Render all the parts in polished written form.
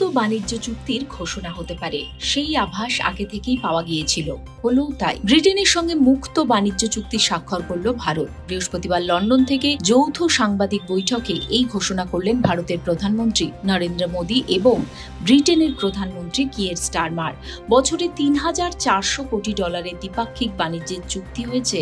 মুক্ত বাণিজ্য চুক্তির ঘোষণা হতে পারে সেই আভাস আগে থেকেই পাওয়া গিয়েছিল। হলো তাই। ব্রিটেনের সঙ্গে মুক্ত বাণিজ্য চুক্তি স্বাক্ষর করল ভারত। বৃহস্পতিবার লন্ডন থেকে যৌথ সাংবাদিক বৈঠকে এই ঘোষণা করলেন ভারতের প্রধানমন্ত্রী নরেন্দ্র মোদী এবং ব্রিটেনের প্রধানমন্ত্রী কিয়ের স্টারমার। বছরে $৩,৪০০ কোটি দ্বিপাক্ষিক বাণিজ্যের চুক্তি হয়েছে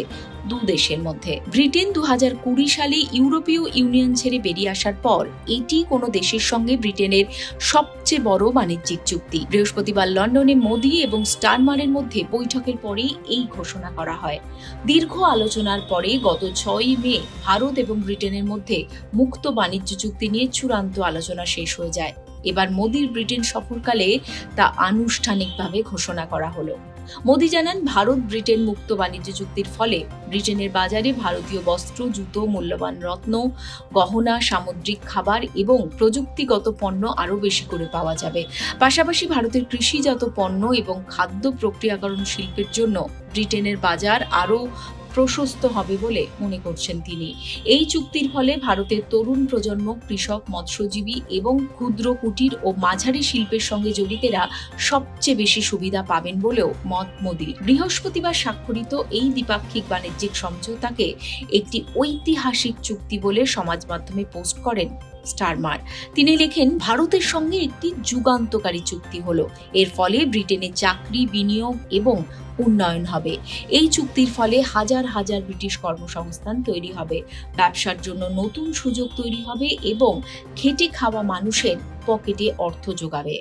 দু দেশের মধ্যে। ব্রিটেন 2020 সালে ইউরোপীয় ইউনিয়ন ছেড়ে বেরিয়ে আসার পর এটি কোনো দেশের সঙ্গে ব্রিটেনের সবচেয়ে বড় বাণিজ্যিক চুক্তি। বৃহস্পতিবার লন্ডনে মোদী এবং স্টারমারের মধ্যে বৈঠকের পরেই এই ঘোষণা করা হয়। দীর্ঘ আলোচনার পরে গত 6 মে ভারত এবং ব্রিটেনের মধ্যে মুক্ত বাণিজ্য চুক্তি নিয়ে চূড়ান্ত আলোচনা শেষ হয়ে যায়। এবার মোদীর ব্রিটেন সফরকালে তা আনুষ্ঠানিকভাবে ঘোষণা করা হলো। মোদী জানান, ভারত ব্রিটেন মুক্ত বাণিজ্য চুক্তির ফলে ব্রিটেনের বাজারে ভারতীয় বস্ত্র, জুতো, মূল্যবান রত্ন, গহনা, সামুদ্রিক খাবার এবং প্রযুক্তিগত পণ্য আরও বেশি করে পাওয়া যাবে। পাশাপাশি ভারতের কৃষিজাত পণ্য এবং খাদ্য প্রক্রিয়াকরণ শিল্পের জন্য ব্রিটেনের বাজার আরও প্রশস্ত হবে বলে মনে করছেন তিনি। এই চুক্তির ফলে ভারতের তরুণ প্রজন্ম, কৃষক, মৎস্যজীবী এবং ক্ষুদ্র, কুটির ও মাঝারি শিল্পের সঙ্গে জড়িতেরা সবচেয়ে বেশি সুবিধা পাবেন বলেও মত মোদীর। বৃহস্পতিবার স্বাক্ষরিত এই দ্বিপাক্ষিক বাণিজ্যিক সমঝোতাকে একটি ঐতিহাসিক চুক্তি বলে সমাজ মাধ্যমে পোস্ট করেন স্টারমার। তিনি লেখেন, ভারতের সঙ্গে একটি যুগান্তকারী চুক্তি হলো। এর ফলে ব্রিটেনে চাকরি, বিনিয়োগ এবং উন্নয়ন হবে। এই চুক্তির ফলে হাজার হাজার ব্রিটিশ কর্মসংস্থান তৈরি হবে, ব্যবসার জন্য নতুন সুযোগ তৈরি হবে এবং খেটে খাওয়া মানুষের পকেটে অর্থ যোগাবে।